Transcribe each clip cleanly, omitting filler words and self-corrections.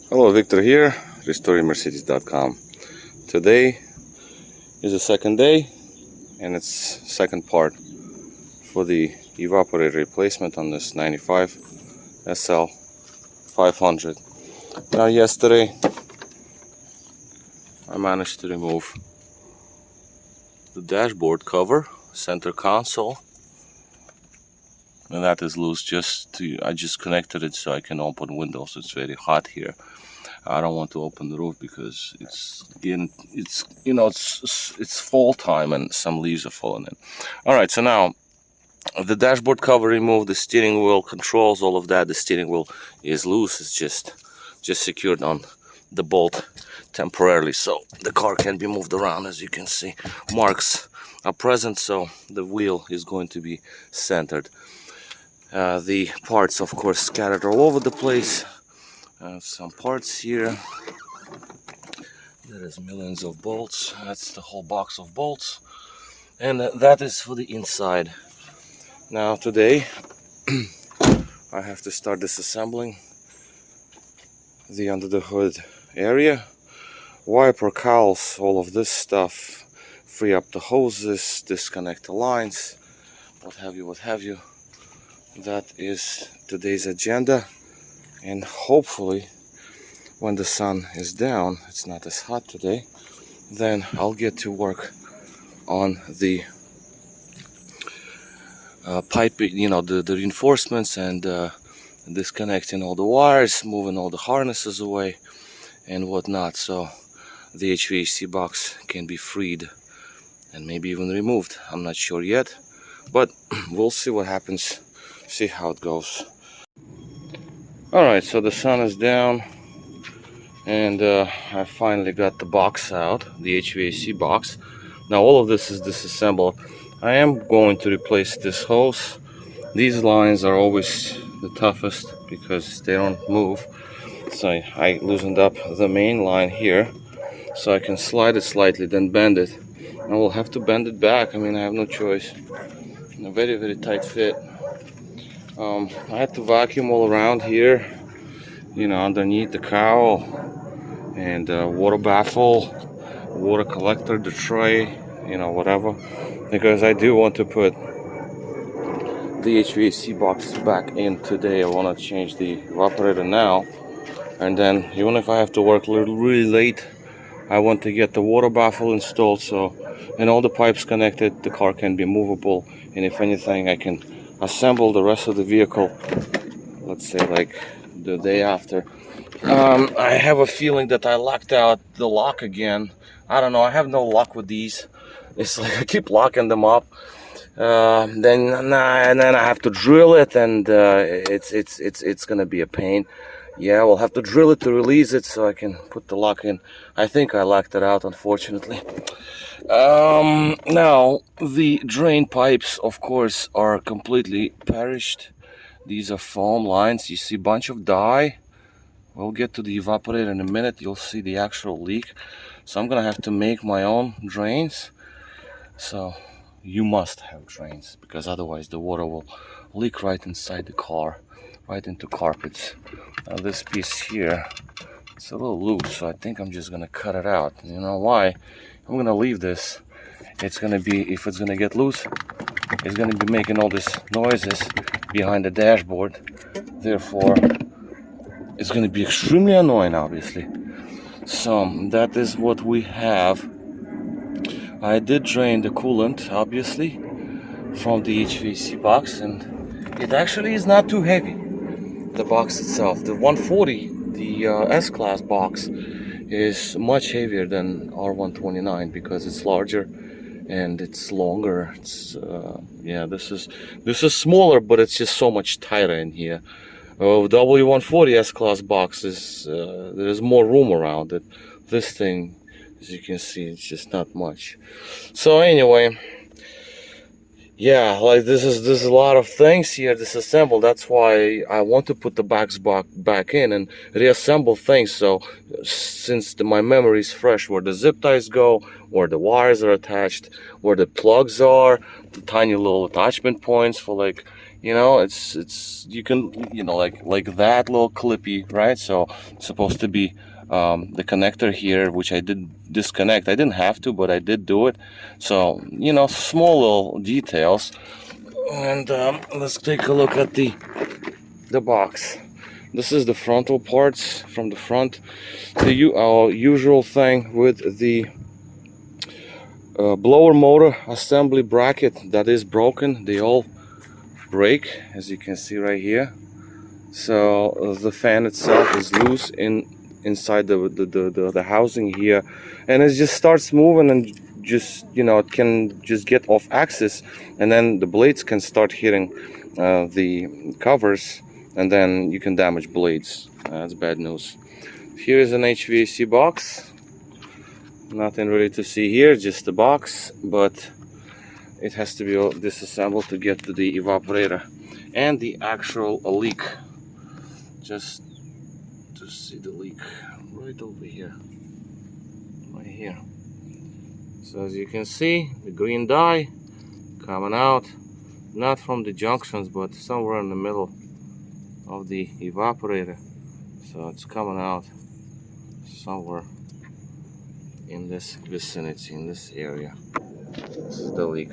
Hello, Victor here, restoringmercedes.com. Today is the second day and it's second part for the evaporator replacement on this 95 SL500. Now yesterday I managed to remove the dashboard cover, center console, and that is loose. I just connected it so I can open windows. It's very hot here. I don't want to open the roof because it's fall time and some leaves are falling in. All right, so now the dashboard cover removed, the steering wheel controls, all of that. The steering wheel is loose. It's just secured on the bolt temporarily, so the car can be moved around. As you can see, marks are present, so the wheel is going to be centered. The parts, of course, scattered all over the place. Some parts here. There is millions of bolts. That's the whole box of bolts, and that is for the inside. Now today I have to start disassembling the under the hood area, wiper cowls, all of this stuff, free up the hoses, disconnect the lines, what have you. That is today's agenda. And hopefully when the sun is down, it's not as hot today, then I'll get to work on the piping, the reinforcements, and disconnecting all the wires, moving all the harnesses away and whatnot, so the HVAC box can be freed and maybe even removed. I'm not sure yet, but we'll see what happens, see how it goes. Alright, so the sun is down and I finally got the box out, the HVAC box. Now all of this is disassembled. I am going to replace this hose. These lines are always the toughest because they don't move. So I loosened up the main line here so I can slide it slightly, then bend it. I will have to bend it back. I mean, I have no choice. A very, very tight fit. I had to vacuum all around here, underneath the cowl, and water baffle, water collector, the tray, whatever, because I do want to put the HVAC box back in today. I want to change the evaporator now, and then even if I have to work really late, I want to get the water baffle installed, and all the pipes connected, the car can be movable, and if anything, I can assemble the rest of the vehicle, let's say like the day after. I have a feeling that I locked out the lock again. I don't know, I have no luck with these. It's like I keep locking them up, then I have to drill it, and it's gonna be a pain. Yeah, we'll have to drill it to release it so I can put the lock in. I think I locked it out, unfortunately. Now the drain pipes, of course, are completely perished. These are foam lines. You see a bunch of dye. We'll get to the evaporator in a minute. You'll see the actual leak. So I'm gonna have to make my own drains. So you must have drains, because otherwise the water will leak right inside the car, right into carpets. Now this piece here, it's a little loose, so I think I'm just gonna cut it out. You know why? I'm gonna leave this. It's gonna be, if it's gonna get loose, it's gonna be making all these noises behind the dashboard. Therefore, it's gonna be extremely annoying, obviously. So that is what we have. I did drain the coolant, obviously, from the HVAC box, and it actually is not too heavy. The box itself, the 140, the S-Class box, is much heavier than R129 because it's larger and it's longer. It's yeah, this is smaller, but it's just so much tighter in here. W140 S-Class box is there's more room around it. This thing, as you can see, it's just not much. So anyway, yeah, like this is a lot of things here disassembled. That's why I want to put the box back in and reassemble things. So since my memory is fresh, where the zip ties go, where the wires are attached, where the plugs are, the tiny little attachment points for, like, you know, it's you can, you know, like that little clippy, right? So it's supposed to be the connector here, which I did disconnect. I didn't have to, but I did do it. So, you know, small little details. And let's take a look at the box. This is the frontal parts from the front. Our usual thing with the blower motor assembly bracket that is broken. They all break, as you can see right here. So the fan itself is loose inside the housing here, and it just starts moving, and just, you know, it can just get off axis, and then the blades can start hitting the covers, and then you can damage blades. That's bad news. Here is an HVAC box. Nothing really to see here, just the box, but it has to be disassembled to get to the evaporator and the actual leak. Just to see the leak right over here, right here. So as you can see, the green dye coming out, not from the junctions, but somewhere in the middle of the evaporator. So it's coming out somewhere in this vicinity, in this area. This is the leak.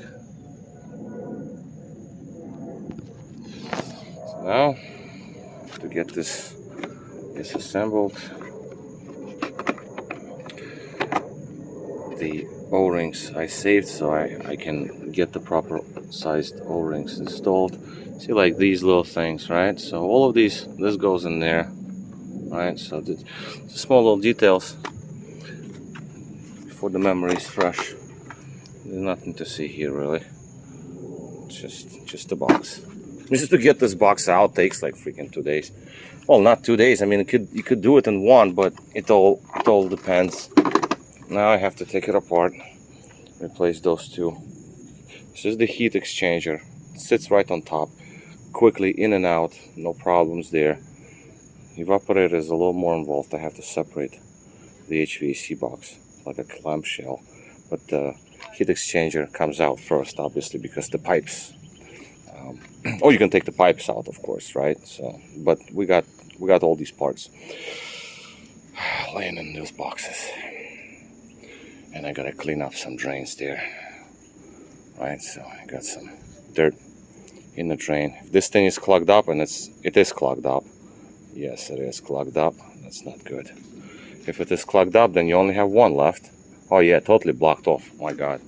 So now, to get this disassembled, the O-rings I saved so I can get the proper sized O-rings installed. See, like these little things, right? So all of this goes in there, right? So the small little details before the memory is fresh. There's nothing to see here really. Just a box. Just to get this box out takes like freaking 2 days. Well, not 2 days. I mean, you could do it in one, but it all depends. Now I have to take it apart, replace those two. This is the heat exchanger. It sits right on top, quickly in and out, no problems there. Evaporator is a little more involved. I have to separate the HVAC box like a clamshell, but the heat exchanger comes out first, obviously, because the pipes. Or you can take the pipes out, of course, right? So, but we got all these parts laying in those boxes. And I gotta clean up some drains there, right? So I got some dirt in the drain. If this thing is clogged up, and it is clogged up, yes, it is clogged up. That's not good. If it is clogged up, then you only have one left. Oh yeah, totally blocked off. My God,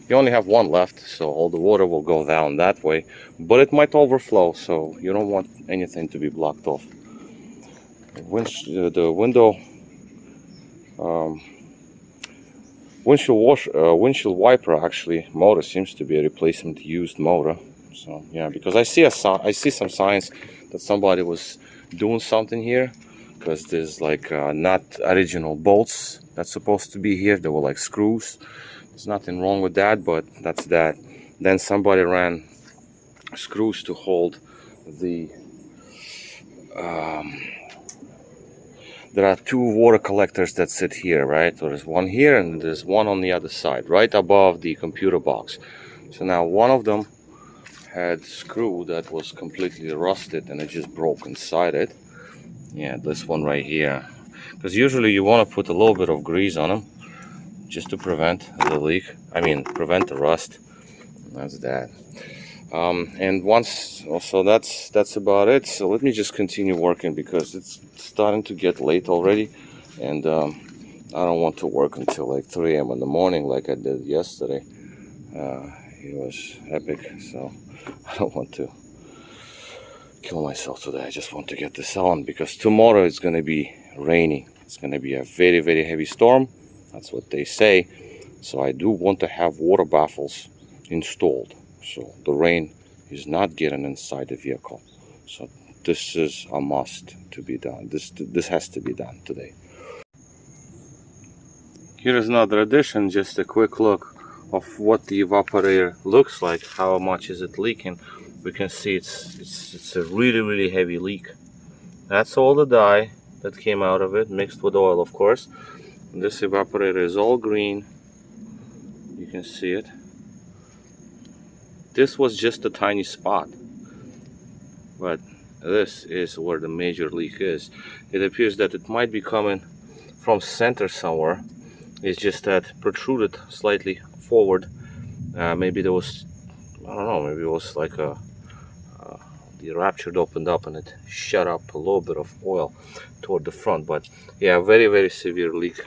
you only have one left, so all the water will go down that way, but it might overflow. So you don't want anything to be blocked off. The window. Windshield wiper actually motor seems to be a replacement used motor. So yeah, because I see some signs that somebody was doing something here, because there's like not original bolts that's supposed to be here. They were like screws. There's nothing wrong with that, but that's that. Then somebody ran screws to hold the there are two water collectors that sit here, right? There's one here and there's one on the other side, right above the computer box. So now one of them had screw that was completely rusted and it just broke inside it. Yeah, this one right here. Because usually you want to put a little bit of grease on them just to prevent the leak. I mean, prevent the rust. That's that. And once, also that's about it. So let me just continue working because it's starting to get late already, and I don't want to work until like 3 a.m. in the morning like I did yesterday. It was epic, so I don't want to kill myself today. I just want to get this on because tomorrow it's going to be rainy. It's going to be a very, very heavy storm. That's what they say. So I do want to have water baffles installed, so the rain is not getting inside the vehicle. So this is a must to be done. This has to be done today. Here is another addition, just a quick look of what the evaporator looks like. How much is it leaking? We can see it's a really, really heavy leak. That's all the dye that came out of it, mixed with oil, of course. And this evaporator is all green. You can see it. This was just a tiny spot. but this is where the major leak is. It appears that it might be coming from center somewhere. It's just that protruded slightly forward. Maybe there was, I don't know, maybe it was like the rupture opened up and it shut up a little bit of oil toward the front. But yeah, very, very severe leak